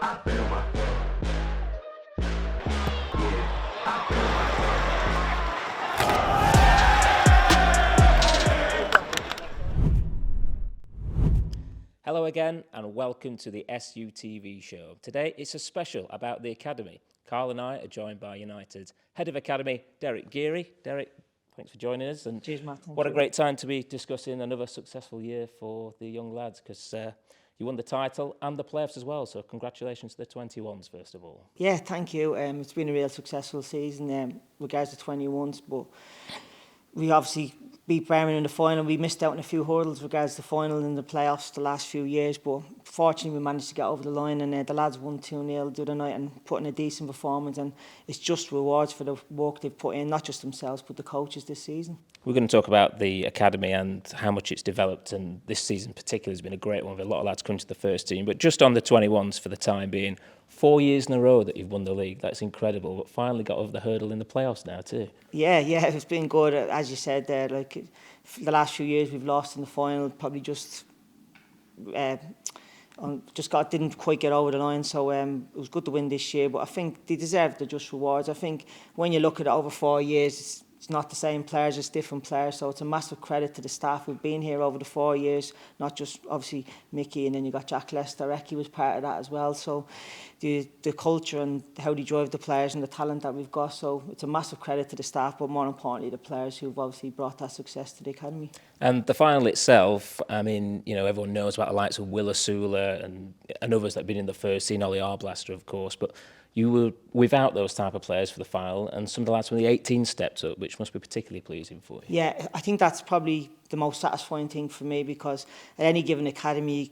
Hello again and welcome to the SUTV show. Today it's a special about the Academy. Carl and I are joined by United's Head of Academy, Derek Geary. Derek, thanks for joining us. And cheers, Matt. What a great time to be discussing another successful year for the young lads, because you won the title and the playoffs as well, so congratulations to the 21s first of all. Yeah, thank you. It's been a real successful season regards to 21s, but we obviously beat Birmingham in the final. We missed out on a few hurdles regards to the final and the playoffs the last few years, but fortunately we managed to get over the line, and the lads won 2-0 the other night and put in a decent performance, and it's just rewards for the work they've put in, not just themselves but the coaches this season. We're going to talk about the Academy and how much it's developed, and this season particularly has been a great one with a lot of lads coming to the first team. But just on the 21s for the time being, 4 years in a row that you've won the league, that's incredible, but finally got over the hurdle in the playoffs now too. Yeah, it's been good. As you said there, like the last few years we've lost in the final, probably just didn't quite get over the line, so it was good to win this year, but I think they deserve the just rewards. I think when you look at it over 4 years, it's not the same players, it's different players, so it's a massive credit to the staff who've been here over the 4 years, not just obviously Mickey, and then you got Jack Lester, Ecky was part of that as well, so the culture and how they drive the players and the talent that we've got, so it's a massive credit to the staff, but more importantly the players who've obviously brought that success to the Academy. And the final itself, I mean, you know, everyone knows about the likes of Will Asula and others that have been in the first team, Ollie Arblaster of course, but you were without those type of players for the final, and some of the lads from the 18 stepped up, which must be particularly pleasing for you. Yeah, I think that's probably the most satisfying thing for me, because at any given academy,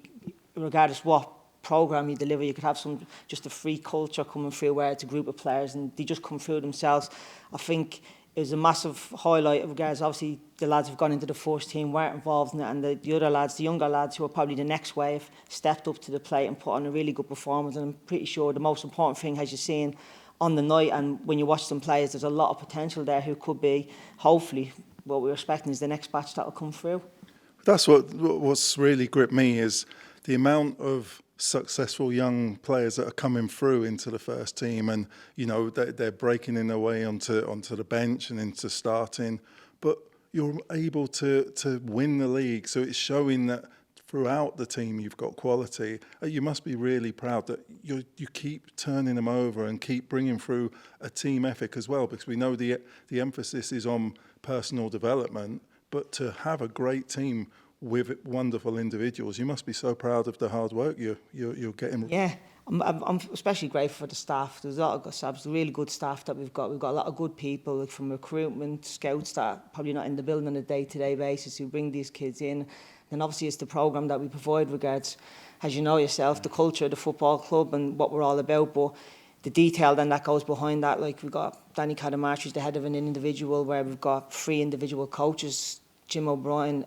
regardless what programme you deliver, you could have just a free culture coming through where it's a group of players and they just come through themselves. I think it was a massive highlight of guys. Obviously, the lads who've gone into the first team weren't involved in it, and the other lads, the younger lads who are probably the next wave, stepped up to the plate and put on a really good performance. And I'm pretty sure the most important thing, as you're seeing on the night and when you watch them play, is there's a lot of potential there who could be, hopefully, what we're expecting is the next batch that will come through. That's what's really gripped me, is the amount of successful young players that are coming through into the first team, and you know they're breaking in their way onto the bench and into starting, but you're able to win the league, so it's showing that throughout the team you've got quality. You must be really proud that you keep turning them over and keep bringing through a team ethic as well, because we know the emphasis is on personal development, but to have a great team with wonderful individuals, you must be so proud of the hard work you're getting. Yeah, I'm especially grateful for the staff. There's a lot of good staff, really good staff that we've got. We've got a lot of good people, like from recruitment, scouts that are probably not in the building on a day-to-day basis, who bring these kids in. And obviously it's the programme that we provide regards, as you know yourself, the culture of the football club and what we're all about, but the detail then that goes behind that. Like we've got Danny Cadamarchi, the head of an individual, where we've got 3 individual coaches, Jim O'Brien,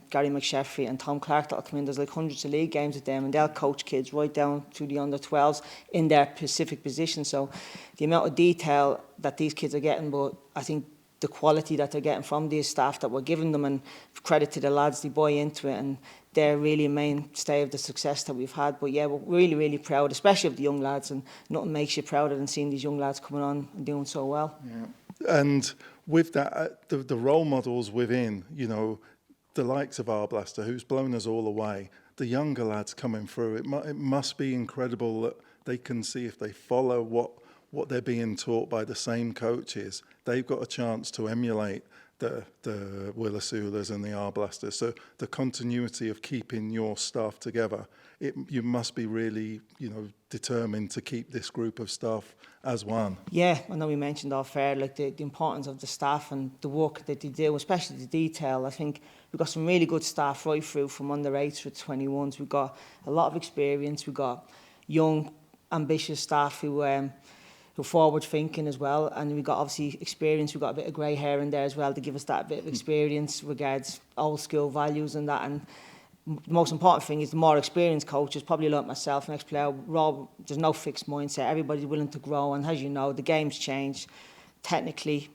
Gary McSheffrey and Tom Clark, that'll come in. There's like hundreds of league games with them, and they'll coach kids right down to the under-12s in their specific position. So the amount of detail that these kids are getting, but I think the quality that they're getting from these staff that we're giving them, and credit to the lads, they buy into it, and they're really a mainstay of the success that we've had. But yeah, we're really, really proud, especially of the young lads, and nothing makes you prouder than seeing these young lads coming on and doing so well. Yeah. And with that, the role models within, you know, the likes of Arblaster, who's blown us all away, the younger lads coming through, it must be incredible that they can see, if they follow what they're being taught by the same coaches, they've got a chance to emulate the Will Asulas and the Arblasters. So the continuity of keeping your staff together, you must be really, you know, determined to keep this group of staff as one. Yeah, I know we mentioned off air, like the importance of the staff and the work that they do, especially the detail. I think we've got some really good staff right through from under 8s to 21s. We've got a lot of experience. We've got young, ambitious staff who forward thinking as well, and we've got obviously experience. We've got a bit of grey hair in there as well to give us that bit of experience regards old school values and that. And the most important thing is the more experienced coaches, probably like myself, an ex-player, there's no fixed mindset. Everybody's willing to grow, and as you know, the game's changed. Technically,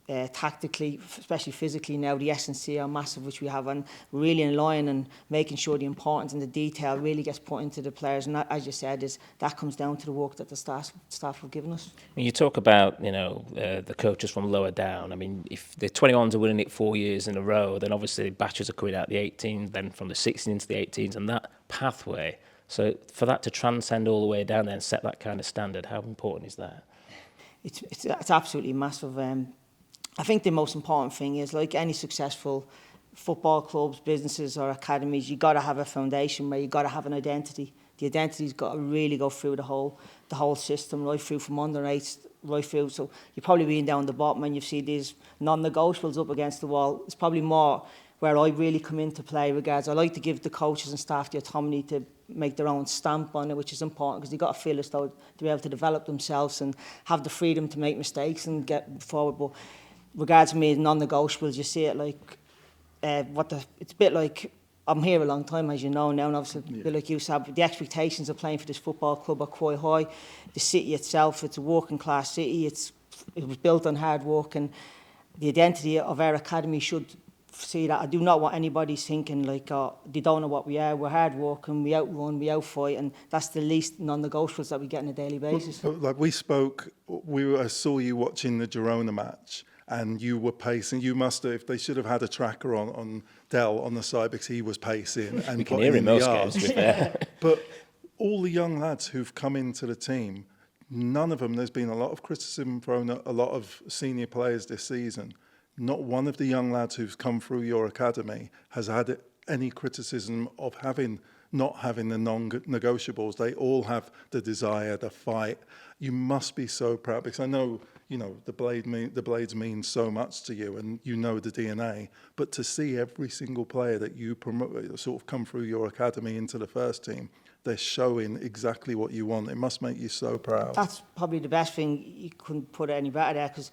tactically, especially physically now, the S&C are massive, which we have, and really in line and making sure the importance and the detail really gets put into the players. And that, as you said, that comes down to the work that the staff have given us. When you talk about, the coaches from lower down, I mean, if the 21s are winning it 4 years in a row, then obviously batches are coming out the 18s, then from the 16s into the 18s, and that pathway. So for that to transcend all the way down there and set that kind of standard, how important is that? It's absolutely massive. I think the most important thing is, like any successful football clubs, businesses or academies, you got to have a foundation where you got to have an identity. The identity's got to really go through the whole system, right through from under 8 right through. So you're probably being down the bottom and you see these non-negotiables up against the wall. It's probably more where I really come into play regards. I like to give the coaches and staff the autonomy to make their own stamp on it, which is important because they've got to feel as though to be able to develop themselves and have the freedom to make mistakes and get forward. But regards me, non-negotiables, you see it like it's a bit like, I'm here a long time, as you know now, and obviously a bit like you said, the expectations of playing for this football club are quite high. The city itself, it's a working class city. It was built on hard work, and the identity of our academy should see that. I do not want anybody thinking like, they don't know what we are. We're hard working, we outrun, we outfight, and that's the least non-negotiables that we get on a daily basis. Like we spoke, I saw you watching the Girona match, and you were pacing. You must have, if they should have had a tracker on Dell on the side because he was pacing. And you can hear him most games, to be fair. But all the young lads who've come into the team, none of them, there's been a lot of criticism thrown at a lot of senior players this season. Not one of the young lads who's come through your academy has had any criticism of not having the non-negotiables. They all have the desire, the fight. You must be so proud because I know, the blades mean so much to you, and you know the DNA. But to see every single player that you promote, sort of come through your academy into the first team, they're showing exactly what you want. It must make you so proud. That's probably the best thing. You couldn't put it any better there, because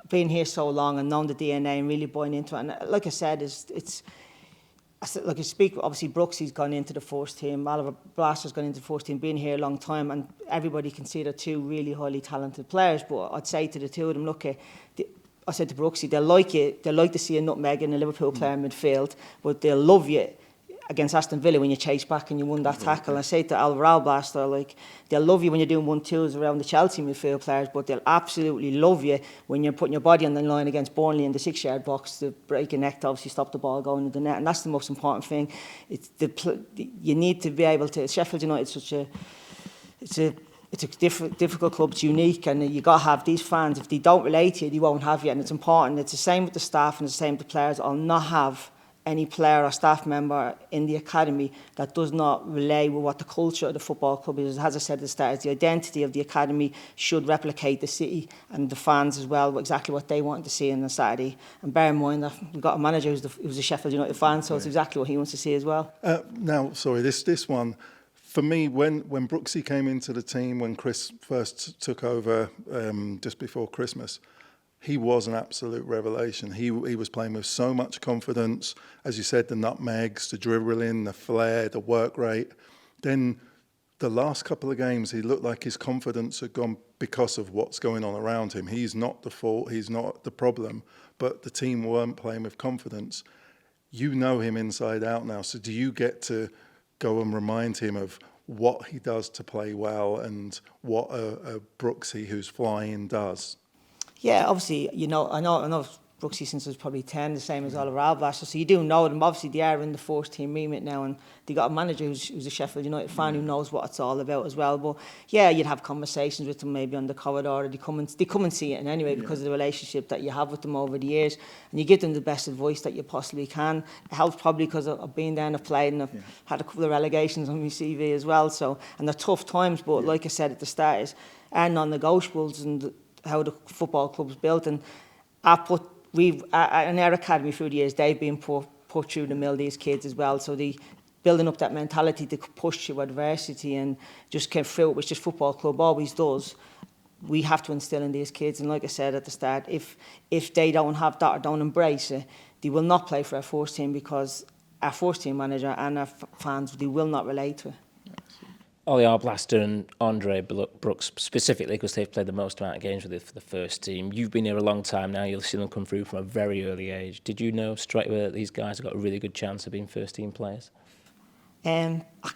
being here so long and knowing the DNA and really buying into it, and like I said, like you speak, obviously Brooksy's gone into the first team, Oliver Blaster's gone into the first team, been here a long time, and everybody can see they're two really highly talented players. But I'd say to the two of them, look, I said to Brooksy, they like to see a nutmeg in a Liverpool player in midfield, but they'll love you against Aston Villa when you chase back and you won that tackle. And I say to Alvaro Blaster, like, they'll love you when you're doing 1-2s around the Chelsea midfield players, but they'll absolutely love you when you're putting your body on the line against Burnley in the 6-yard box to break a neck to obviously stop the ball going into the net. And that's the most important thing. You need to be able to. Sheffield United it's a difficult club. It's unique, and you got to have these fans. If they don't relate to you, they won't have you. And it's important. It's the same with the staff and it's the same with the players. I'll not have any player or staff member in the academy that does not relate with what the culture of the football club is. As I said at the start, the identity of the academy should replicate the city and the fans as well, exactly what they want to see on a Saturday. And bear in mind that we've got a manager who's a Sheffield United fan, so it's exactly what he wants to see as well. Now, sorry, this one, for me, when Brooksy came into the team, when Chris first took over just before Christmas, he was an absolute revelation. He was playing with so much confidence. As you said, the nutmegs, the dribbling, the flair, the work rate. Then the last couple of games, he looked like his confidence had gone because of what's going on around him. He's not the fault, he's not the problem, but the team weren't playing with confidence. You know him inside out now, so do you get to go and remind him of what he does to play well and what a Brooksy who's flying does? Yeah, obviously, I know Brooksy since I was probably 10, the same as Oliver Alblaster, so you do know them. Obviously, they are in the first team remit now, and they got a manager who's a Sheffield United fan who knows what it's all about as well. But yeah, you'd have conversations with them maybe on the corridor, or they come and see it in anyway because of the relationship that you have with them over the years, and you give them the best advice that you possibly can. It helps probably because I've been there and I've played and I've had a couple of relegations on my CV as well. So, and they're tough times, but like I said at the start, is non-negotiables and how the football club's built, and in our academy through the years, they've been put through the mill, these kids as well. So they building up that mentality to push through adversity and just came through it, which this football club always does. We have to instill in these kids, and like I said at the start, if they don't have that or don't embrace it, they will not play for our first team, because our first team manager and our fans, they will not relate to it. Ollie Arblaster and Andre Brooks specifically, because they've played the most amount of games with it for the first team. You've been here a long time now. You'll see them come through from a very early age. Did you know straight away that these guys have got a really good chance of being first team players? I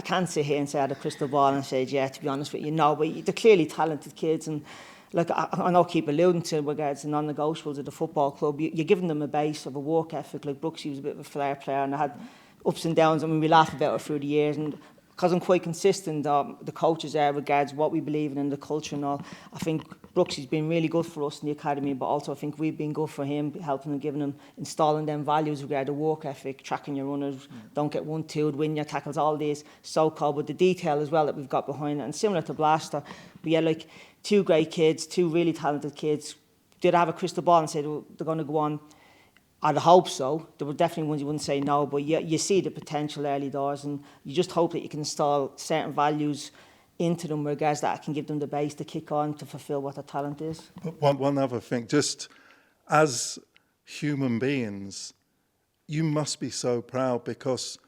can't sit here and say I had a crystal ball and say, yeah, to be honest with you, no, but they're clearly talented kids. And like I know I keep alluding to regards to non-negotiables at the football club. You're giving them a base of a work ethic. Like Brooks, he was a bit of a flair player, and I had ups and downs. I mean, we laughed about it through the years, and because I'm quite consistent, the coaches there regards what we believe in and the culture and all. I think Brooks has been really good for us in the academy, but also I think we've been good for him, helping him, giving him, installing them values regarding work ethic, tracking your runners, don't get 1-2'd, win your tackles, all these so-called, but the detail as well that we've got behind it. And similar to Blaster, we had like 2 great kids, 2 really talented kids. Did I have a crystal ball and said, well, they're going to go on? I'd hope so. There were definitely ones you wouldn't say no, but you see the potential early doors, and you just hope that you can install certain values into them, regards that can give them the base to kick on to fulfil what their talent is. One other thing, just as human beings, you must be so proud because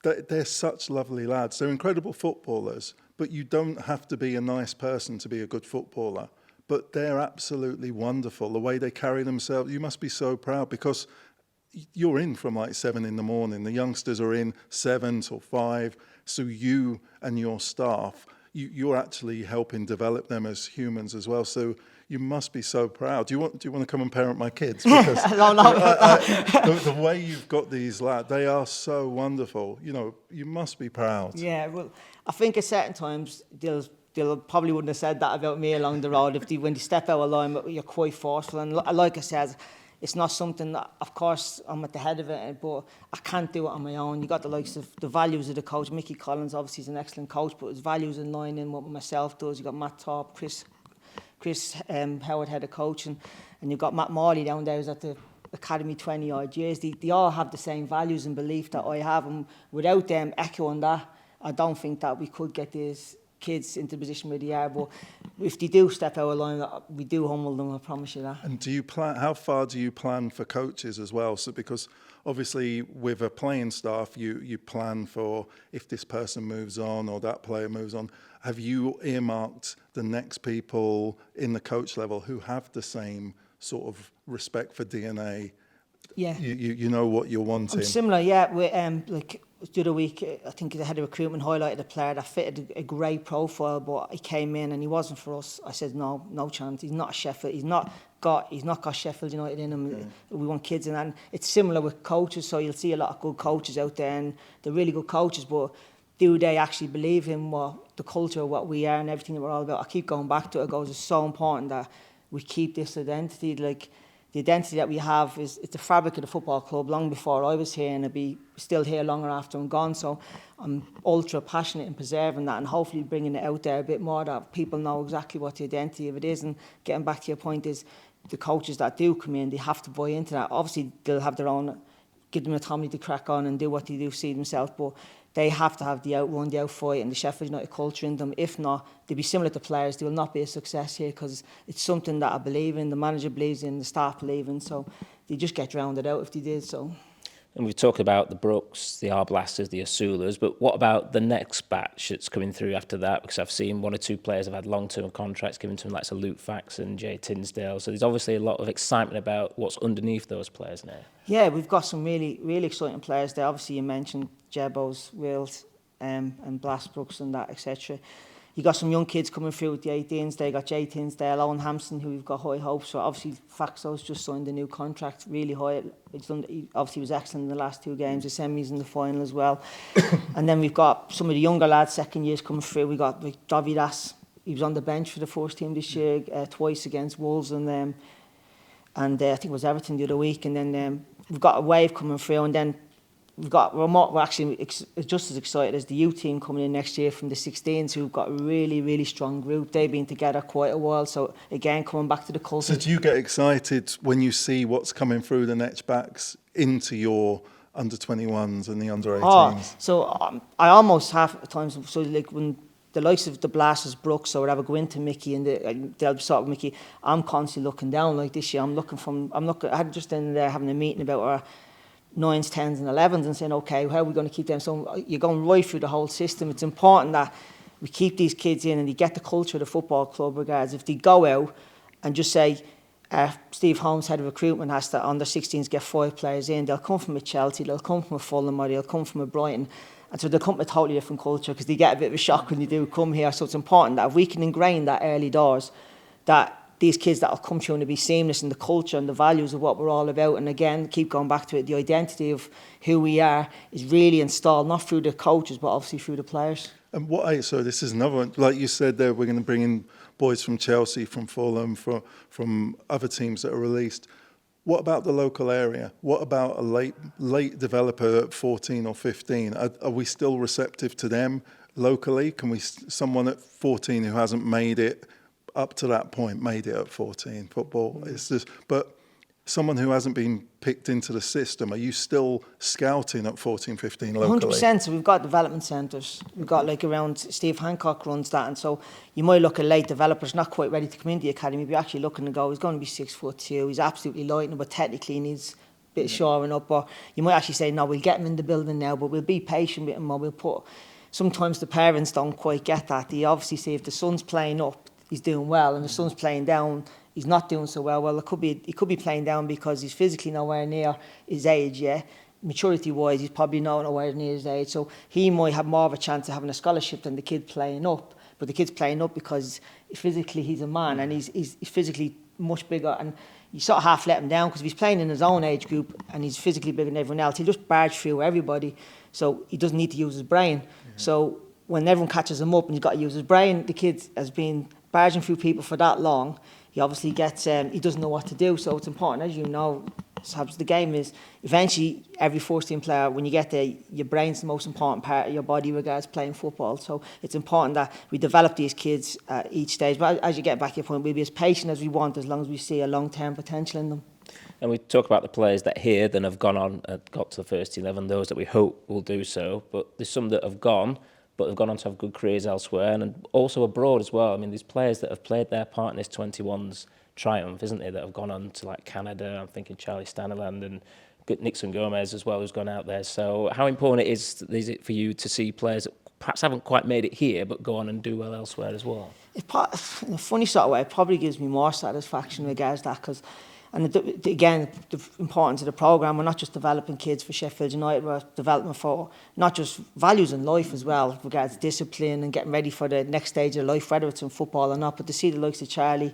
they're such lovely lads. They're incredible footballers, but you don't have to be a nice person to be a good footballer. But they're absolutely wonderful. The way they carry themselves, you must be so proud because you're in from like 7 in the morning. The youngsters are in 7 till 5. So you and your staff, you're actually helping develop them as humans as well. So you must be so proud. Do you want to come and parent my kids? Because No. the way you've got these lads, they are so wonderful. You know, you must be proud. Yeah, well, I think at certain times they'll probably wouldn't have said that about me along the road when they step out of line, but you're quite forceful. And like I said, it's not something that, of course, I'm at the head of it, but I can't do it on my own. You got the likes of the values of the coach. Mickey Collins, obviously, is an excellent coach, but his values in line in what myself does. You got Matt Thorpe, Chris Howard, head of coaching, and you've got Matt Morley down there who's at the Academy 20 odd years. They all have the same values and belief that I have, and without them echoing that, I don't think that we could get these kids into the position where they are. But if they do step out of line, we do humble them, I promise you that. And do you plan? How far do you plan for coaches as well? So because obviously with a playing staff, you plan for if this person moves on or that player moves on. Have you earmarked the next people in the coach level who have the same sort of respect for DNA? Yeah. You know what you're wanting. Similar, yeah. We, like the other week, I think the head of recruitment highlighted a player that fitted a great profile, but he came in and he wasn't for us. I said, no chance. He's not a Sheffield. He's not got Sheffield United in him. Yeah. We want kids in, and it's similar with coaches. So you'll see a lot of good coaches out there, and they're really good coaches, but do they actually believe in what the culture, what we are, and everything that we're all about? I keep going back to it. It goes, it's so important that we keep this identity. Like, the identity that we have is the fabric of the football club long before I was here, and it'll be still here longer after I'm gone. So I'm ultra passionate in preserving that and hopefully bringing it out there a bit more, that people know exactly what the identity of it is. And getting back to your point is the coaches that do come in, they have to buy into that. Obviously, they'll have their own, give them autonomy to crack on and do what they do see themselves, but they have to have the outrun, the outfight and the Sheffield United culture in them. If not, they'll be similar to players. They will not be a success here because it's something that I believe in, the manager believes in, the staff believe in. So they just get drowned out if they did so. And we've talked about the Brooks, the Arblasters, the Asulas, but what about the next batch that's coming through after that? Because I've seen 1 or 2 players have had long-term contracts given to them, like Luke Fax and Jay Tinsdale. So there's obviously a lot of excitement about what's underneath those players now. Yeah, we've got some really, really exciting players there. Obviously, you mentioned Jebos, Wills, and Blast Brooks and that, etc. You got some young kids coming through with the 18s. They got Jay Tinsdale, Owen Hampson, who we've got high hopes for. Obviously, Faxo's just signed a new contract, really high. He obviously was excellent in the last 2 games, the semis and the final as well. And then we've got some of the younger lads, second years coming through. We got like Davidas. He was on the bench for the first team this year, twice against Wolves, and I think it was Everton the other week. And then we've got a wave coming through, and then we're actually just as excited as the youth team coming in next year from the 16s, who've got a really, really strong group. They've been together quite a while, so again, coming back to the culture. So do you get excited when you see what's coming through the next backs into your under-21s and the under-18s? So I almost half at times, so like when the likes of the Blasters, Brooks, or whatever, go into Mickey and they'll be sort of Mickey, I'm constantly looking down. Like this year, I had just in there having a meeting about our 9s, 10s and 11s and saying, okay, how are we going to keep them? So you're going right through the whole system. It's important that we keep these kids in and they get the culture of the football club. Regards if they go out and just say, Steve Holmes, head of recruitment, has to under 16s get 5 players in. They'll come from a Chelsea, they'll come from a Fulham, or they'll come from a Brighton. And so they'll come from a totally different culture because they get a bit of a shock when they do come here. So it's important that if we can ingrain that early doors, that these kids that will come through and be seamless in the culture and the values of what we're all about. And again, keep going back to it, the identity of who we are is really installed, not through the coaches, but obviously through the players. And so this is another one, like you said there, we're going to bring in boys from Chelsea, from Fulham, from other teams that are released. What about the local area? What about a late developer at 14 or 15? Are we still receptive to them locally? Can we, someone at 14 who hasn't made it up to that point, made it at 14, football, it's just, but someone who hasn't been picked into the system, are you still scouting at 14, 15 locally? 100%. So we've got development centres. We've got like around, Steve Hancock runs that. And so you might look at late developers, not quite ready to come into the academy, but you're actually looking to go, he's going to be 6'2", he's absolutely lightning, but technically he needs a bit of shoring up. Or you might actually say, no, we'll get him in the building now, but we'll be patient with him, or we'll put, sometimes the parents don't quite get that. They obviously say if the son's playing up, he's doing well, and the son's playing down, he's not doing so well. Well, he could be playing down because he's physically nowhere near his age, yeah. Maturity-wise, he's probably nowhere near his age. So he might have more of a chance of having a scholarship than the kid playing up. But the kid's playing up because physically he's a man and he's physically much bigger. And you sort of half let him down because if he's playing in his own age group and he's physically bigger than everyone else, he'll just barge through everybody. So he doesn't need to use his brain. So when everyone catches him up and he's got to use his brain, the kid has been barging through people for that long, he obviously gets, he doesn't know what to do. So it's important, as you know, the game is eventually every first team player, when you get there, your brain's the most important part of your body regards playing football. So it's important that we develop these kids at each stage. But as you get back to your point, we'll be as patient as we want as long as we see a long-term potential in them. And we talk about the players that here then have gone on and got to the first 11, those that we hope will do so. But there's some that have gone, but they've gone on to have good careers elsewhere and also abroad as well. I mean, there's players that have played their part in this 21's triumph, isn't there, that have gone on to like Canada. I'm thinking Charlie Staniland and Nixon Gomez as well, who's gone out there. So how important is it for you to see players that perhaps haven't quite made it here, but go on and do well elsewhere as well? In a funny sort of way, it probably gives me more satisfaction regards that, because, and again, the importance of the programme, we're not just developing kids for Sheffield United, we're developing for not just values in life as well, regards discipline and getting ready for the next stage of life, whether it's in football or not. But to see the likes of Charlie,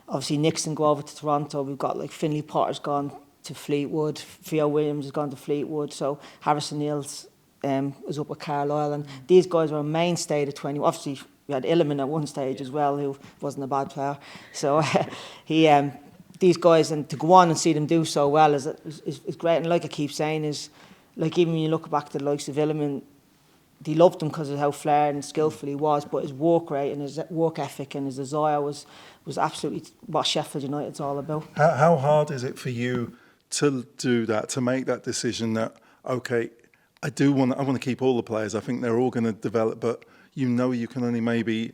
obviously Nixon go over to Toronto, we've got like Finlay Potter's gone to Fleetwood, Theo Williams has gone to Fleetwood, so Harrison Neal's is up with Carlisle, and these guys were a mainstay of 20. Obviously we had Illiman at one stage as well, who wasn't a bad player, so these guys, and to go on and see them do so well is great. And like I keep saying, is like even when you look back to the likes of Illiman, they loved him because of how flair and skillful he was, but his work rate and his work ethic and his desire was absolutely what Sheffield United's all about. How hard is it for you to do that, to make that decision that, okay, I want to keep all the players, I think they're all going to develop, but you know you can only maybe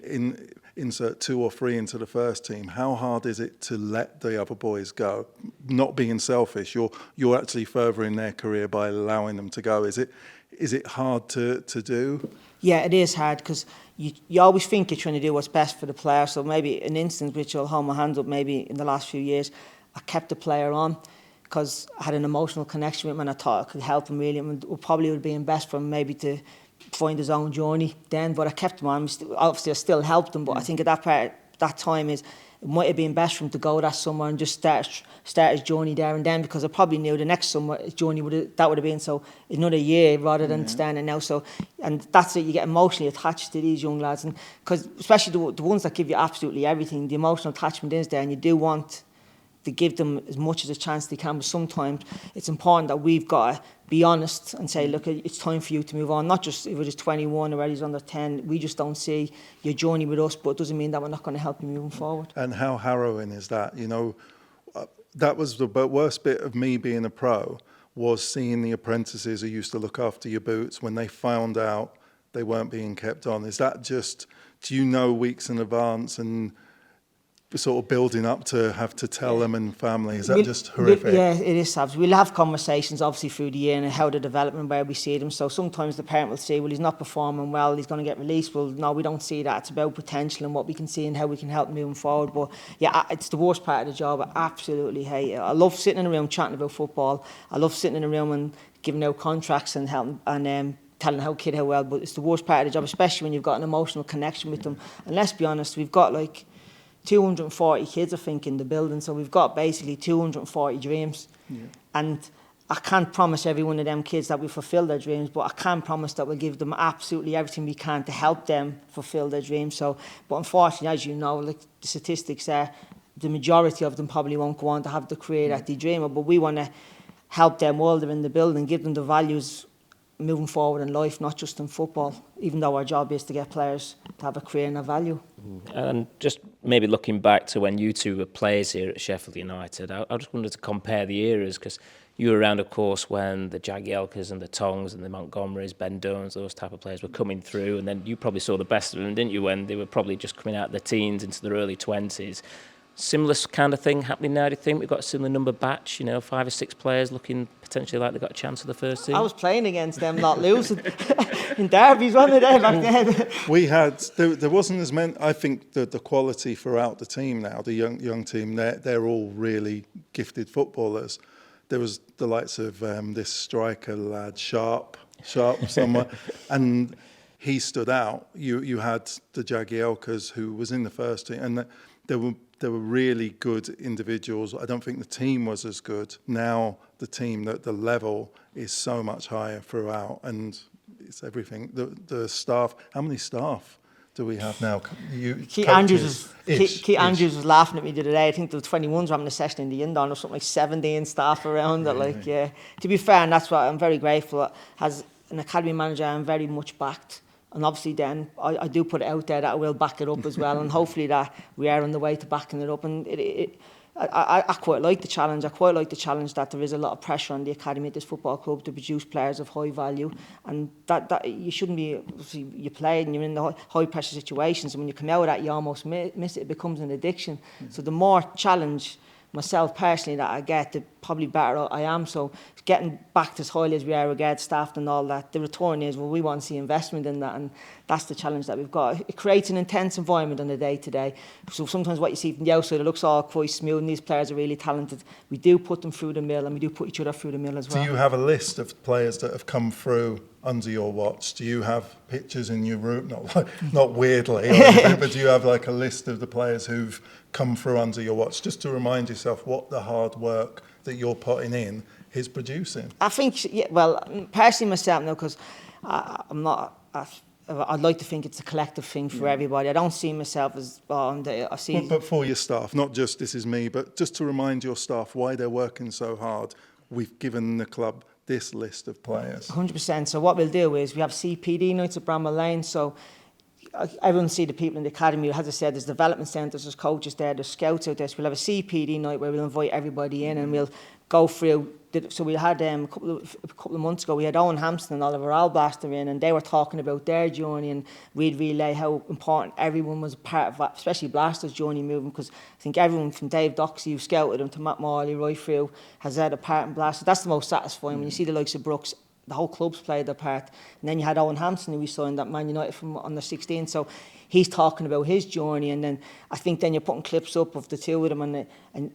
insert 2 or 3 into the first team. How hard is it to let the other boys go? Not being selfish, you're actually furthering their career by allowing them to go. Is it hard to do? Yeah, it is hard, because you always think you're trying to do what's best for the player. So maybe an instance which I'll hold my hands up, maybe in the last few years, I kept the player on because I had an emotional connection with him and I thought I could help him really. And it probably would have been best for him maybe to find his own journey then, but I kept him on. Obviously I still helped him, but I think at that time it might have been best for him to go that summer and just start his journey there and then, because I probably knew the next summer his journey would have been so another year rather than standing now. So, and that's it, you get emotionally attached to these young lads, and because especially the ones that give you absolutely everything, the emotional attachment is there, and you do want to give them as much as a chance they can. But sometimes it's important that we've got to be honest and say, look, it's time for you to move on. Not just if it is 21 or he's under 10, we just don't see your journey with us, but it doesn't mean that we're not going to help you moving forward. And how harrowing is that? You know, that was the worst bit of me being a pro, was seeing the apprentices who used to look after your boots when they found out they weren't being kept on. Is that just, do you know weeks in advance, and sort of building up to have to tell them and family? Is that just horrific? Yeah, it is, Sabs. We'll have conversations, obviously, through the year and how the development, where we see them. So sometimes the parent will say, well, he's not performing well, he's going to get released. Well, no, we don't see that. It's about potential and what we can see and how we can help moving forward. But yeah, it's the worst part of the job. I absolutely hate it. I love sitting in a room chatting about football. I love sitting in a room and giving out contracts and helping and telling how kid how well. But it's the worst part of the job, especially when you've got an emotional connection with them. And let's be honest, we've got like 240 kids, I think, in the building. So we've got basically 240 dreams. Yeah. And I can't promise every one of them kids that we fulfill their dreams, but I can promise that we'll give them absolutely everything we can to help them fulfill their dreams. So, but unfortunately, as you know, like the statistics are, the majority of them probably won't go on to have the career that they dream of. But we want to help them while they're in the building, give them the values moving forward in life, not just in football, even though our job is to get players to have a career and a value. And just maybe looking back to when you two were players here at Sheffield United, I just wanted to compare the eras, because you were around, of course, when the Jagielkas and the Tongs and the Montgomerys, Ben Dones, those type of players were coming through, and then you probably saw the best of them, didn't you, when they were probably just coming out of their teens into their early 20s. Similar kind of thing happening now, do you think? We've got a similar number batch, 5 or 6 players looking potentially like they got a chance for the first team. I was playing against them, not losing. In derbies, wasn't it, back then? We had, there wasn't as many. I think the quality throughout the team now, the young team, they're all really gifted footballers. There was the likes of this striker lad, Sharp somewhere, and he stood out. You had the Jagielkas, who was in the first team, and there were really good individuals. I don't think the team was as good. Now the team, the level is so much higher throughout, and it's everything. The staff, how many staff do we have now? Keith Andrews was laughing at me the other day. I think the 21s were having a session in the indoor, and there was something like 17 staff around it. Like, yeah. To be fair, and that's what I'm very grateful. As an academy manager, I'm very much backed. And obviously then I do put it out there that I will back it up as well, and hopefully that we are on the way to backing it up. And I quite like the challenge. I quite like the challenge that there is a lot of pressure on the academy at this football club to produce players of high value, and that you shouldn't be. Obviously, you play and you're in the high pressure situations, and when you come out of that, you almost miss it. It becomes an addiction. So the more challenge myself personally that I get, the probably better I am. So getting back to as highly as we are, regard staffed and all that, the return is, well, we want to see investment in that, and that's the challenge that we've got. It creates an intense environment on a day-to-day. So sometimes what you see from the outside, it looks all quite smooth, and these players are really talented. We do put them through the mill, and we do put each other through the mill as well. Do you have a list of players that have come through under your watch? Do you have pictures in your room? Not weirdly, or anything, but do you have like a list of the players who've come through under your watch, just to remind yourself what the hard work that you're putting in is producing? I think, yeah, well, personally myself, no, because I'm not. I'd like to think it's a collective thing for everybody. I don't see myself as. I see. But for your staff, not just this is me, but just to remind your staff why they're working so hard. We've given the club this list of players. 100%. So what we'll do is we have CPD nights at Bramall Lane. So everyone see the people in the academy. As I said, there's development centres, there's coaches there, there's scouts out there. So we'll have a CPD night where we'll invite everybody in, and we'll go through. So we had a couple of months ago, we had Owen Hampson and Oliver Alblaster in, and they were talking about their journey, and we'd relay how important everyone was a part of that, especially Blaster's journey moving, because I think everyone from Dave Doxey, who scouted him, to Matt Morley right through, has had a part in Blaster. That's the most satisfying when you see the likes of Brooks. The whole club's played their part. And then you had Owen Hampson, who we signed at Man United from under 16. So he's talking about his journey. And then I think then you're putting clips up of the two of them, and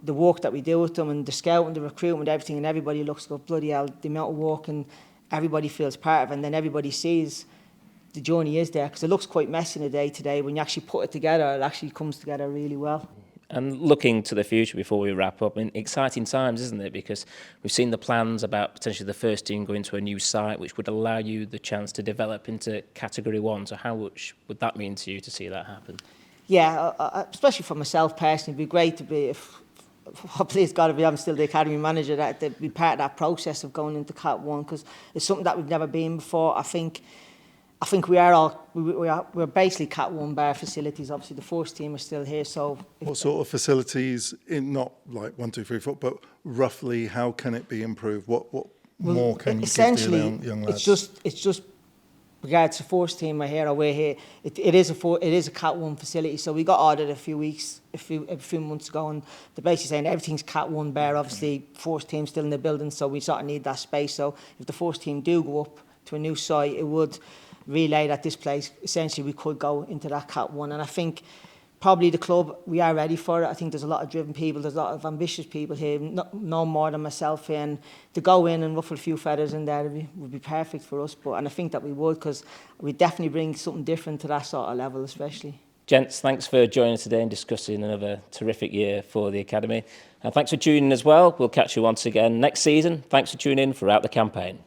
the work that we do with them, and the scout and the recruitment, everything. And everybody looks, go, bloody hell, the amount of work, and everybody feels part of it. And then everybody sees the journey is there, because it looks quite messy in a day to day. When you actually put it together, it actually comes together really well. And looking to the future before we wrap up, exciting times, isn't it? Because we've seen the plans about potentially the first team going to a new site, which would allow you the chance to develop into Category 1. So how much would that mean to you to see that happen? Yeah, especially for myself personally, it'd be great to be, please God, if I'm still the Academy Manager, that to be part of that process of going into Cat 1, because it's something that we've never been before. I think we're basically Cat 1 bar facilities. Obviously, the first team are still here. So, what sort of facilities? Not like 1, 2, 3, 4, but roughly, how can it be improved? What more can you give to young lads? It's just regards to first team, we're here. It is a Cat 1 facility. So we got ordered a few months ago, and they're basically saying everything's Cat 1 bare. Obviously, first team's still in the building, so we sort of need that space. So if the first team do go up to a new site, it would relay that this place, essentially we could go into that Cat 1. And I think probably the club, we are ready for it. I think there's a lot of driven people, there's a lot of ambitious people here, no more than myself, and to go in and ruffle a few feathers in there would be perfect for us. And I think that we would, because we definitely bring something different to that sort of level especially. Gents, thanks for joining us today and discussing another terrific year for the Academy. And thanks for tuning in as well. We'll catch you once again next season. Thanks for tuning in throughout the campaign.